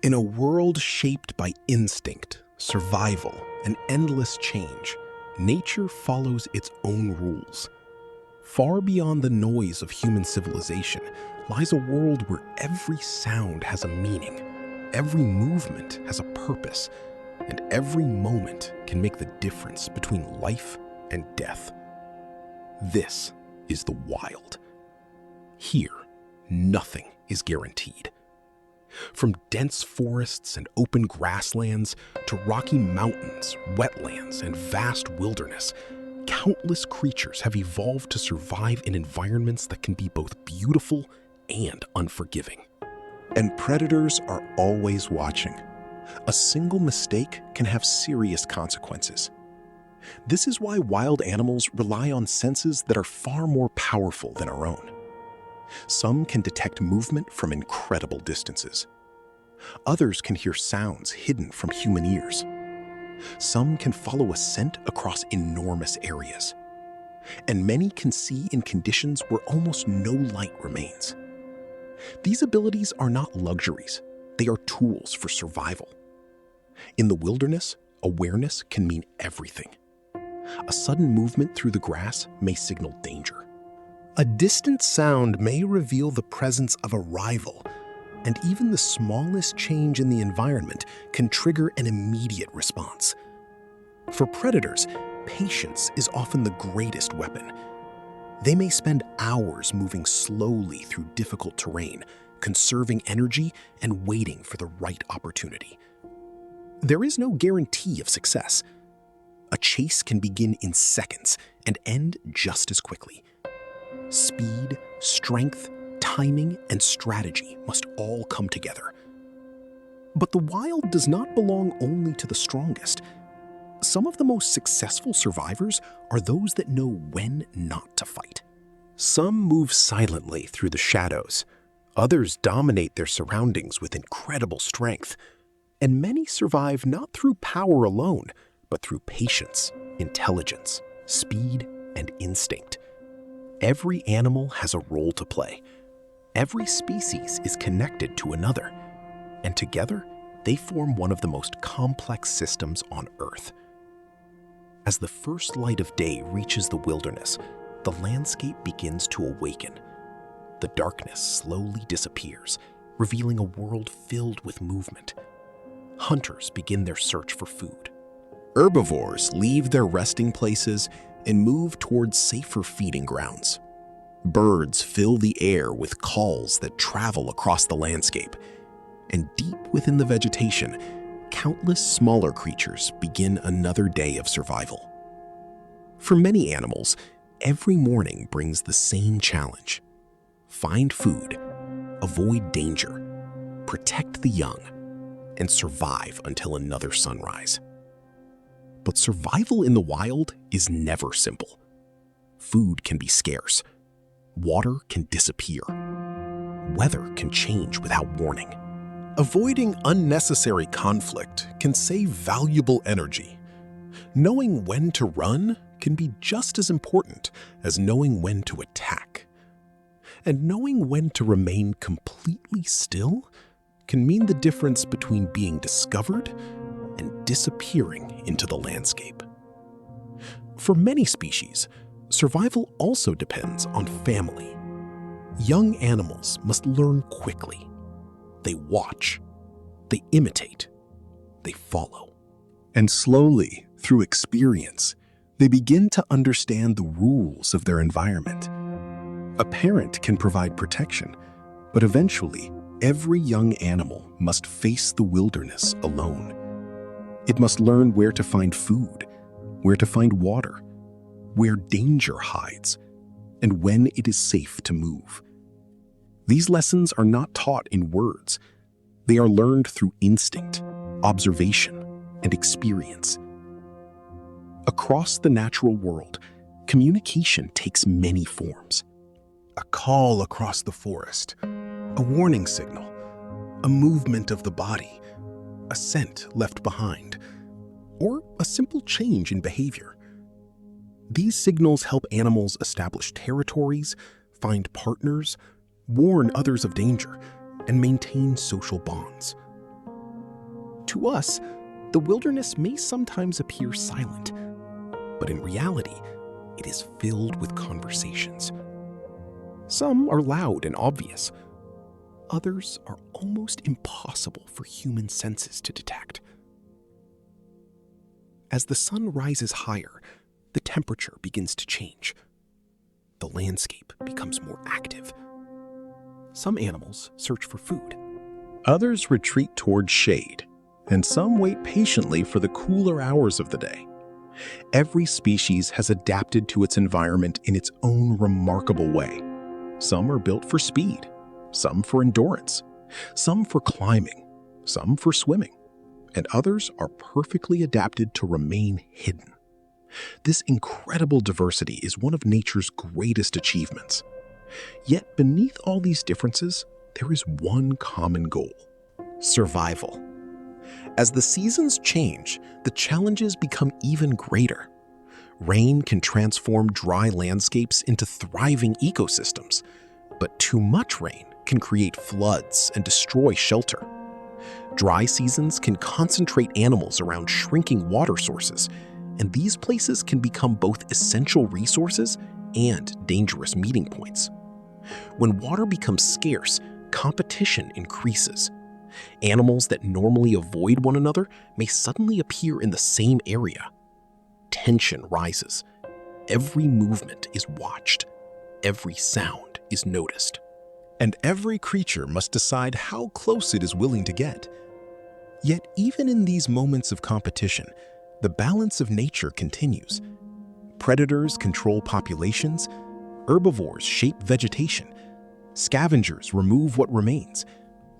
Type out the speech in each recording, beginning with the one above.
In a world shaped by instinct, survival, and endless change, nature follows its own rules. Far beyond the noise of human civilization lies a world where every sound has a meaning, every movement has a purpose, and every moment can make the difference between life and death. This is the wild. Here, nothing is guaranteed. From dense forests and open grasslands to rocky mountains, wetlands, and vast wilderness, countless creatures have evolved to survive in environments that can be both beautiful and unforgiving. And predators are always watching. A single mistake can have serious consequences. This is why wild animals rely on senses that are far more powerful than our own. Some can detect movement from incredible distances. Others can hear sounds hidden from human ears. Some can follow a scent across enormous areas. And many can see in conditions where almost no light remains. These abilities are not luxuries, they are tools for survival. In the wilderness, awareness can mean everything. A sudden movement through the grass may signal danger. A distant sound may reveal the presence of a rival, and even the smallest change in the environment can trigger an immediate response. For predators, patience is often the greatest weapon. They may spend hours moving slowly through difficult terrain, conserving energy and waiting for the right opportunity. There is no guarantee of success. A chase can begin in seconds and end just as quickly. Speed, strength, timing, and strategy must all come together. But the wild does not belong only to the strongest. Some of the most successful survivors are those that know when not to fight. Some move silently through the shadows. Others dominate their surroundings with incredible strength. And many survive not through power alone, but through patience, intelligence, speed, and instinct. Every animal has a role to play. Every species is connected to another, and together they form one of the most complex systems on Earth. As the first light of day reaches the wilderness, the landscape begins to awaken. The darkness slowly disappears, revealing a world filled with movement. Hunters begin their search for food. Herbivores leave their resting places and move towards safer feeding grounds. Birds fill the air with calls that travel across the landscape. And deep within the vegetation, countless smaller creatures begin another day of survival. For many animals, every morning brings the same challenge. Find food, avoid danger, protect the young, and survive until another sunrise. But survival in the wild is never simple. Food can be scarce. Water can disappear. Weather can change without warning. Avoiding unnecessary conflict can save valuable energy. Knowing when to run can be just as important as knowing when to attack. And knowing when to remain completely still can mean the difference between being discovered and disappearing into the landscape. For many species, survival also depends on family. Young animals must learn quickly. They watch, they imitate, they follow. And slowly, through experience, they begin to understand the rules of their environment. A parent can provide protection, but eventually, every young animal must face the wilderness alone. It must learn where to find food, where to find water, where danger hides, and when it is safe to move. These lessons are not taught in words. They are learned through instinct, observation, and experience. Across the natural world, communication takes many forms. A call across the forest, a warning signal, a movement of the body, a scent left behind, or a simple change in behavior. These signals help animals establish territories, find partners, warn others of danger, and maintain social bonds. To us, the wilderness may sometimes appear silent, but in reality, it is filled with conversations. Some are loud and obvious. Others are almost impossible for human senses to detect. As the sun rises higher, the temperature begins to change. The landscape becomes more active. Some animals search for food. Others retreat towards shade, and some wait patiently for the cooler hours of the day. Every species has adapted to its environment in its own remarkable way. Some are built for speed, some for endurance, some for climbing, some for swimming, and others are perfectly adapted to remain hidden. This incredible diversity is one of nature's greatest achievements. Yet beneath all these differences, there is one common goal: survival. As the seasons change, the challenges become even greater. Rain can transform dry landscapes into thriving ecosystems, but too much rain can create floods and destroy shelter. Dry seasons can concentrate animals around shrinking water sources, and these places can become both essential resources and dangerous meeting points. When water becomes scarce, competition increases. Animals that normally avoid one another may suddenly appear in the same area. Tension rises. Every movement is watched. Every sound is noticed. And every creature must decide how close it is willing to get. Yet even in these moments of competition, the balance of nature continues. Predators control populations, herbivores shape vegetation, scavengers remove what remains,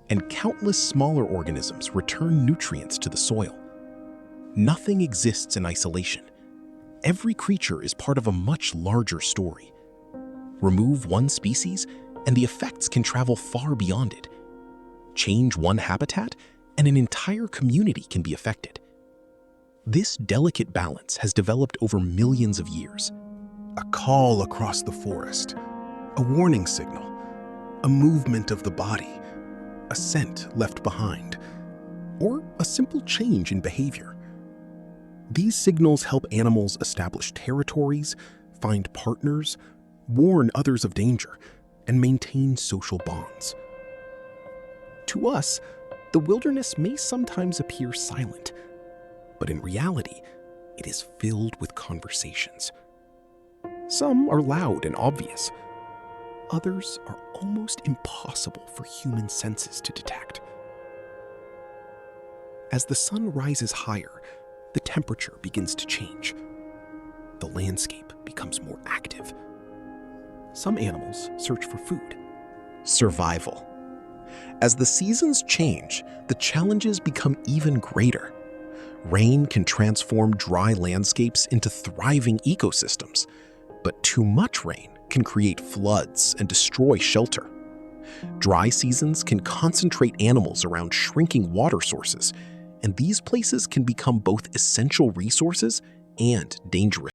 and countless smaller organisms return nutrients to the soil. Nothing exists in isolation. Every creature is part of a much larger story. Remove one species, and the effects can travel far beyond it. Change one habitat, and an entire community can be affected. This delicate balance has developed over millions of years. A call across the forest, a warning signal, a movement of the body, a scent left behind, or a simple change in behavior. These signals help animals establish territories, find partners, warn others of danger, and maintain social bonds. To us, the wilderness may sometimes appear silent, but in reality, it is filled with conversations. Some are loud and obvious. Others are almost impossible for human senses to detect. As the sun rises higher, the temperature begins to change. The landscape becomes more active. Some animals search for food. Survival. As the seasons change, the challenges become even greater. Rain can transform dry landscapes into thriving ecosystems, but too much rain can create floods and destroy shelter. Dry seasons can concentrate animals around shrinking water sources, and these places can become both essential resources and dangerous.